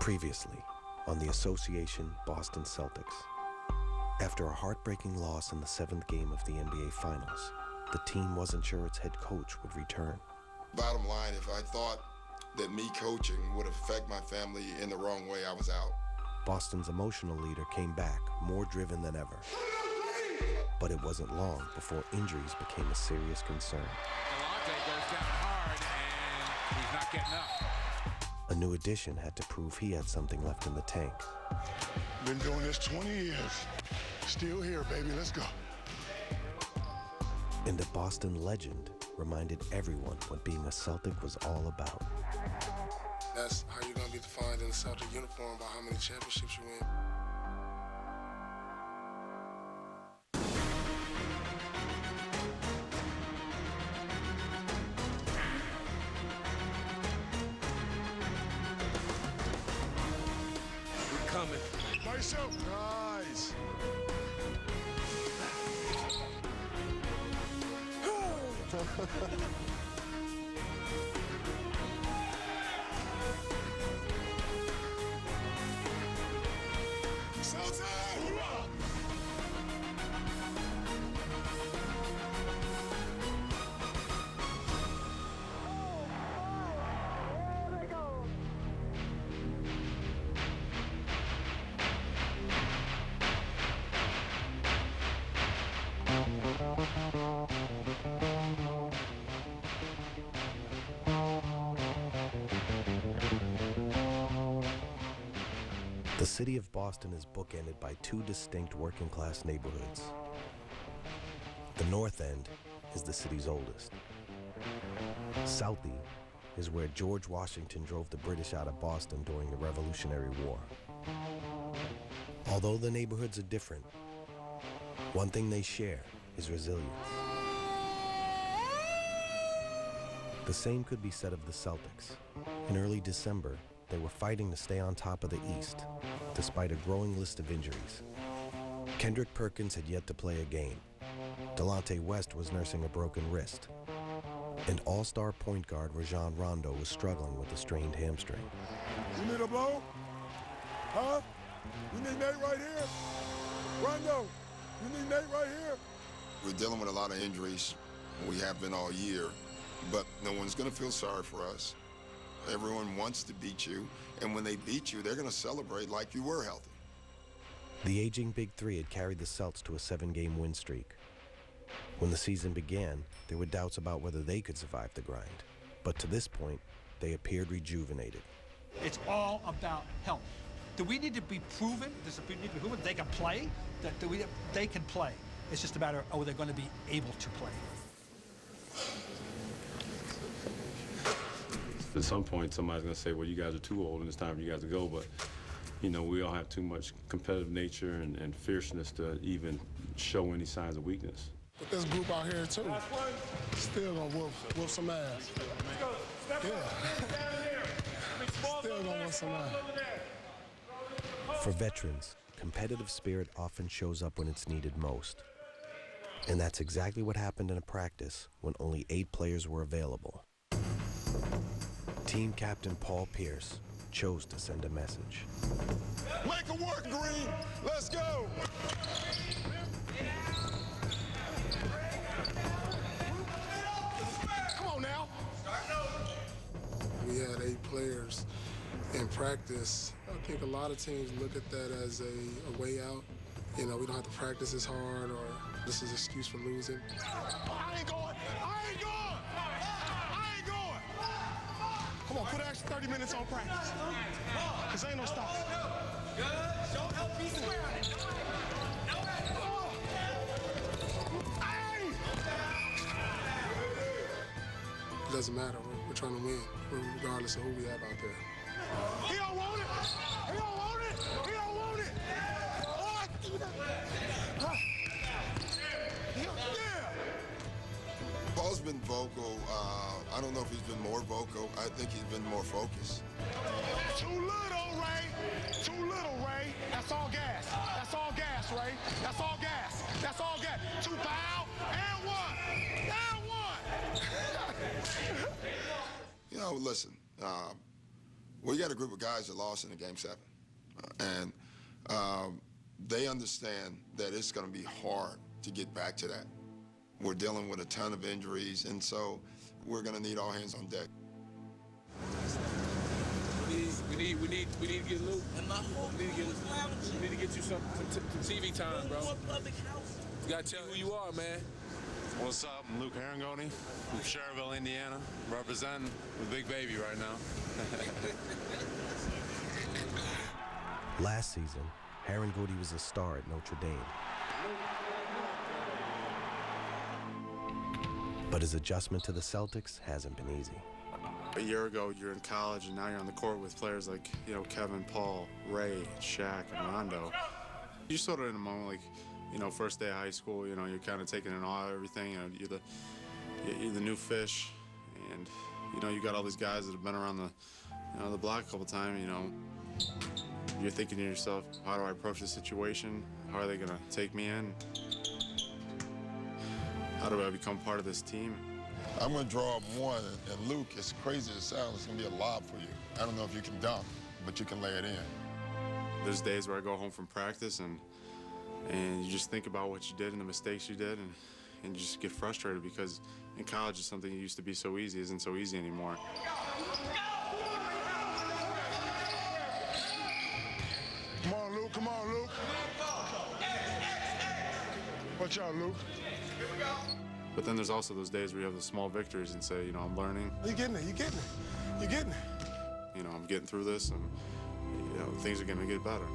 Previously, on the Association Boston Celtics. After a heartbreaking loss in the 7th game of the NBA Finals, the team wasn't sure its head coach would return. Bottom line, if I thought that me coaching would affect my family in the wrong way, I was out. Boston's emotional leader came back more driven than ever. But it wasn't long before injuries became a serious concern. Delonte goes down hard, and he's not getting up. A new addition had to prove he had something left in the tank. Been doing this 20 years. Still here, baby. Let's go. And a Boston legend reminded everyone what being a Celtic was all about. That's how you're going to be defined in the Celtic uniform, by how many championships you win. We're coming. Nice show. Nice. The city of Boston is bookended by two distinct working-class neighborhoods. The North End is the city's oldest. Southie is where George Washington drove the British out of Boston during the Revolutionary War. Although the neighborhoods are different, one thing they share is resilience. The same could be said of the Celtics. In early December, they were fighting to stay on top of the East, despite a growing list of injuries. Kendrick Perkins had yet to play a game. Delonte West was nursing a broken wrist. And all-star point guard Rajon Rondo was struggling with a strained hamstring. You need a blow? Huh? You need Nate right here? Rondo, you need Nate right here? We're dealing with a lot of injuries. We have been all year, but no one's going to feel sorry for us. Everyone wants to beat you, and when they beat you, they're going to celebrate like you were healthy. The aging Big Three had carried the Celts to a 7-game win streak. When the season began, there were doubts about whether they could survive the grind. But to this point, they appeared rejuvenated. It's all about health. Do we need to be proven? Does it need to be proven they can play? They can play. It's just a matter of, are they going to be able to play? At some point, somebody's going to say, well, you guys are too old and it's time for you guys to go. But, you know, we all have too much competitive nature and fierceness to even show any signs of weakness. But this group out here, too, still going to whoop some ass. Yeah. Still going to whoop some ass. For veterans, competitive spirit often shows up when it's needed most. And that's exactly what happened in a practice when only 8 players were available. Team captain Paul Pierce chose to send a message. Make it work, Green. Let's go. Come on now. We had 8 players in practice. I think a lot of teams look at that as a way out. You know, we don't have to practice as hard, or this is an excuse for losing. I ain't going. I ain't going. I ain't going. Come on, put an extra 30 minutes on practice. Because ain't no stopping. Good. Don't help me swear on it. It doesn't matter. We're trying to win, regardless of who we have out there. He don't want it. He don't want it. He don't want it. Yeah. Paul's been vocal. I don't know if he's been more vocal. I think he's been more focused. Too little, Ray. Too little, Ray. That's all gas. That's all gas, Ray. That's all gas. That's all gas. 2 foul and 1. And 1. You know, listen, We got a group of guys that lost in the Game 7. And they understand that it's going to be hard to get back to that. We're dealing with a ton of injuries, and so we're going to need all hands on deck. We need to get Luke. We need to get you some TV time, bro. You got to tell who you are, man. What's up? I'm Luke Herringoni from Cherville, Indiana, representing the big baby right now. Last season, Herringoni was a star at Notre Dame. But his adjustment to the Celtics hasn't been easy. A year ago, you're in college, and now you're on the court with players like, Kevin, Paul, Ray, Shaq, and Rondo. You're sort of in a moment like, first day of high school, you're kind of taking in awe of everything. You're the new fish, and, you got all these guys that have been around the block a couple times, You're thinking to yourself, how do I approach this situation? How are they going to take me in? How do I become part of this team? I'm going to draw up one, and Luke, as crazy as it sounds, it's going to be a lob for you. I don't know if you can dunk, but you can lay it in. There's days where I go home from practice, and you just think about what you did and the mistakes you did, and you just get frustrated because in college it's something that used to be so easy isn't so easy anymore. Come on, Luke. Come on, Luke. Watch out, Luke. But then there's also those days where you have the small victories and say, I'm learning. You're getting it. You're getting it. You're getting it. I'm getting through this, and, things are going to get better.